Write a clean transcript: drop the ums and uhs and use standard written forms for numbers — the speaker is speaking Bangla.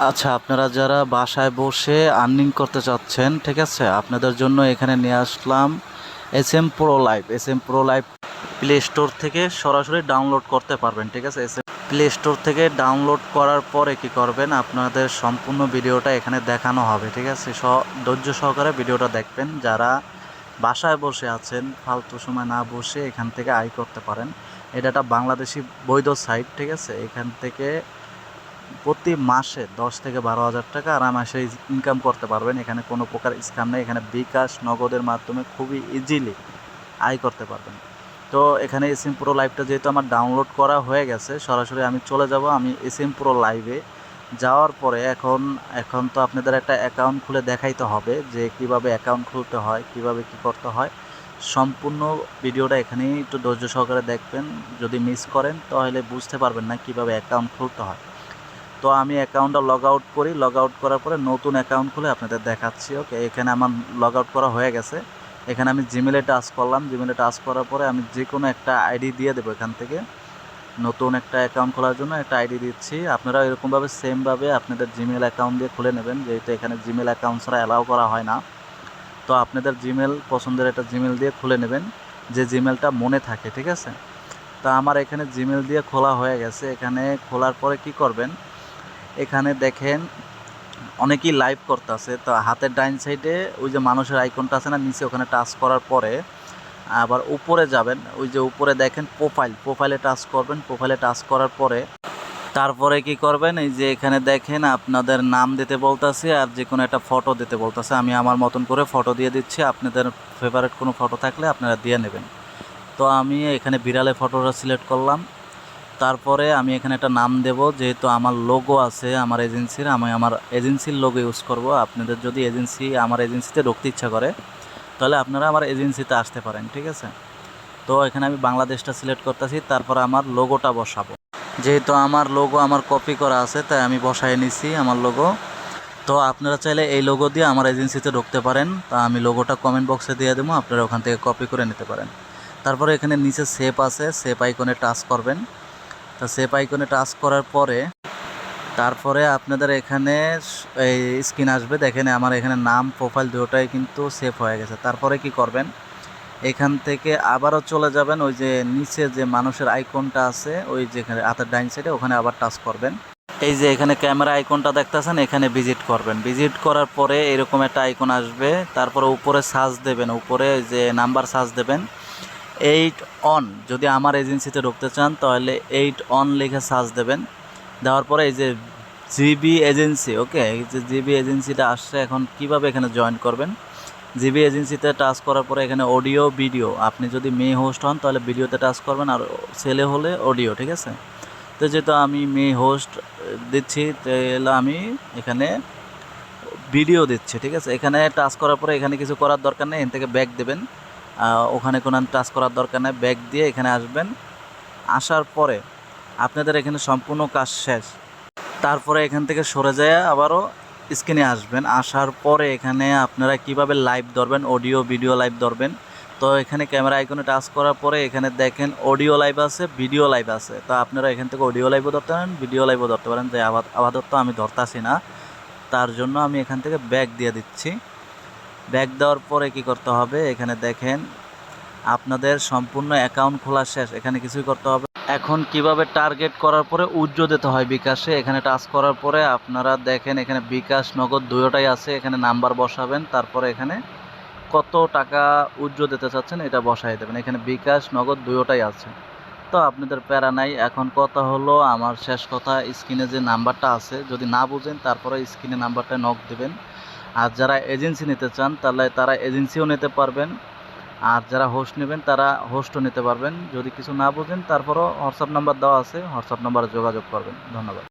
আচ্ছা, আপনারা যারা বাসায় বসে আর্নিং করতে চাচ্ছেন, ঠিক আছে, আপনাদের জন্য এখানে নিয়ে আসলাম SM Pro Live। SM Pro Live play store থেকে সরাসরি ডাউনলোড করতে পারবেন, ঠিক আছে। প্লে স্টোর থেকে ডাউনলোড করার পরে কি করবেন, আপনাদের সম্পূর্ণ ভিডিওটা এখানে দেখানো হবে, ঠিক আছে। ধৈর্য সহকারে ভিডিওটা দেখবেন। যারা বাসায় বসে আছেন, ফালতু সময় না বসে এখান থেকে আয় করতে পারেন। এটা একটা বাংলাদেশি বৈধ সাইট, ঠিক আছে। এখান থেকে প্রতি মাসে 10 থেকে 12 হাজার টাকা আরামসে ইনকাম করতে পারবেন। এখানে কোনো প্রকার স্ক্যাম নেই। এখানে বিকাশ নগদের মাধ্যমে খুবই ইজিলি আয় করতে পারবেন। তো এখানে SM Pro লাইভটা যেহেতু আমার ডাউনলোড করা হয়ে গেছে, সরাসরি আমি চলে যাব। আমি SM Pro লাইভে যাওয়ার পরে এখন তো আপনাদের একটা অ্যাকাউন্ট খুলে দেখাইতে হবে যে কিভাবে অ্যাকাউন্ট খুলতে হয়, কিভাবে কি করতে হয়। সম্পূর্ণ ভিডিওটা এখানেই একটু ধৈর্য সহকারে দেখবেন। যদি মিস করেন তাহলে বুঝতে পারবেন না কিভাবে অ্যাকাউন্ট খুলতে হয়। তো আমি অ্যাকাউন্টটা লগ আউট করি। লগ আউট করার পরে নতুন অ্যাকাউন্ট খুলে আপনাদের দেখাচ্ছি। ওকে, এখানে আমার লগ আউট করা হয়ে গেছে। এখানে আমি জিমেলে টাচ করলাম। জিমেলে টাচ করার পরে আমি যে কোনো একটা আইডি দিয়ে দেবো। এখান থেকে নতুন একটা অ্যাকাউন্ট খোলার জন্য একটা আইডি দিচ্ছি। আপনারা এরকমভাবে সেমভাবে আপনাদের জিমেল অ্যাকাউন্ট দিয়ে খুলে নেবেন, যেহেতু এখানে জিমেল অ্যাকাউন্ট ছাড়া অ্যালাউ করা হয় না। তো আপনাদের জিমেল পছন্দের একটা জিমেল দিয়ে খুলে নেবেন, যে জিমেলটা মনে থাকে, ঠিক আছে। তা আমার এখানে জিমেল দিয়ে খোলা হয়ে গেছে। এখানে খোলার পরে কি করবেন, এখানে দেখেন অনেকেই লাইভ করতেছে। তো হাতের ডাইন সাইডে ওই যে মানুষের আইকনটা আছে না নিচে, ওখানে টাচ করার পরে আবার উপরে যাবেন। ওই যে উপরে দেখেন প্রোফাইলে টাচ করবেন। প্রোফাইলে টাচ করার পরে তারপরে কি করবেন, এই যে এখানে দেখেন আপনাদের নাম দিতে বলতেছে আর যে কোনো একটা ফটো দিতে বলতেছে। আমি আমার মতন করে ফটো দিয়ে দিচ্ছি। আপনাদের ফেভারিট কোনো ফটো থাকলে আপনারা দিয়ে নেবেন। তো আমি এখানে বিড়ালের ফটোটা সিলেক্ট করলাম। তারপরে আমি এখানে একটা নাম দেব, যেহেতু আমার লোগো আছে আমার এজেন্সির, আমি আমার এজেন্সির লোগো ইউজ করব। আপনাদের যদি আমার এজেন্সিতে ঢুকতে ইচ্ছা করে তাহলে আপনারা আমার এজেন্সিতে আসতে পারেন, ঠিক আছে। তো এখানে আমি বাংলাদেশটা সিলেক্ট করতেছি। তারপর আমার লোগোটা বসাবো। যেহেতু আমার লোগো আমার কপি করা আছে, তাই আমি বসায় নিছি আমার লোগো। তো আপনারা চাইলে এই লোগো দিয়ে আমার এজেন্সিতে ঢুকতে পারেন। তা আমি লোগোটা কমেন্ট বক্সে দিয়ে দেবো, আপনারা ওখান থেকে কপি করে নিতে পারেন। তারপরে এখানে নিচে সেভ আছে, সেভ আইকনে টাচ করবেন। তা সেভ আইকনে টাচ করার পরে তারপরে আপনাদের এখানে এই স্ক্রিন আসবে। দেখেন আমার এখানে নাম প্রোফাইল দুটোটাই কিন্তু সেভ হয়ে গেছে। তারপরে কি করবেন, এখান থেকে আবারও চলে যাবেন ওই যে নিচে যে মানুষের আইকনটা আছে, ওই যেখানে হাতের ডাইন সাইডে, ওখানে আবার টাচ করবেন। এই যে এখানে ক্যামেরা আইকনটা দেখতেছেন, এখানে ভিজিট করবেন। ভিজিট করার পরে এরকম একটা আইকন আসবে। তারপরে উপরে সার্চ দেবেন, উপরে যে নাম্বার সার্চ দেবেন 8 অন। যদি আমার এজেন্সিতে ঢুকতে চান তাহলে 8 অন লিখে সার্চ দেবেন। দেওয়ার পরে এই যে জিবি এজেন্সি, ওকে, এই যে জিবি এজেন্সিটা আসছে। এখন কিভাবে এখানে জয়েন করবেন, জিবি এজেন্সিতে টাচ করার পরে এখানে অডিও ভিডিও, আপনি যদি মেয়ে হোস্ট হন তাহলে ভিডিওতে টাচ করবেন, আর ছেলে হলে অডিও, ঠিক আছে। তো যেহেতু আমি মেয়ে হোস্ট দিচ্ছি, তাহলে আমি এখানে ভিডিও দিচ্ছি, ঠিক আছে। এখানে টাচ করার পরে এখানে কিছু করার দরকার নেই, এখান থেকে ব্যাক দেবেন। ওখানে কোনো টাচ করার দরকার নেই, ব্যাক দিয়ে এখানে আসবেন। আসার পরে আপনাদের এখানে সম্পূর্ণ কাজ শেষ। তারপরে এখান থেকে সরে যায় আবারও স্ক্রিনে আসবেন। আসার পরে এখানে আপনারা কিভাবে লাইভ ধরবেন, অডিও ভিডিও লাইভ ধরবেন। তো এখানে ক্যামেরা আইকনে টাচ করার পরে এখানে দেখেন অডিও লাইভ আছে, ভিডিও লাইভ আছে। তো আপনারা এখান থেকে অডিও লাইভও ধরতে পারেন, ভিডিও লাইভও ধরতে পারেন। যে আপাতত আমি ধরতাছি না, তার জন্য আমি এখান থেকে ব্যাক দিয়ে দিচ্ছি। ব্যাক দেওয়ার পরে কি করতে হবে, এখানে দেখেন আপনাদের সম্পূর্ণ অ্যাকাউন্ট খোলা শেষ। এখানে কিছুই করতে হবে। এখন কিভাবে টার্গেট করার পরে উজ্জ্ব দিতে হয় বিকাশে, এখানে টাচ করার পরে আপনারা দেখেন এখানে বিকাশ নগদ দুটোটাই আছে। এখানে নাম্বার বসাবেন, তারপরে এখানে কত টাকা উজ্জ্ব দিতে চাচ্ছেন এটা বসাই দেবেন। এখানে বিকাশ নগদ দুটোটাই আছে। তো আপনাদের প্যারা নাই। এখন কথা হলো আমার শেষ কথা, স্ক্রিনে যে নাম্বারটা আছে যদি না বুঝেন তারপরে স্ক্রিনে নাম্বারটা নক দেবেন। আর যারা এজেন্সি নিতে চান তাহলে তারা এজেন্সিও নিতে পারবেন, আর যারা হোস্ট নেবেন তারা হোস্টও নিতে পারবেন। যদি কিছু না বোঝেন তারপরও হোয়াটসঅ্যাপ নাম্বার দেওয়া আছে, হোয়াটসঅ্যাপ নাম্বারে যোগাযোগ করবেন। ধন্যবাদ।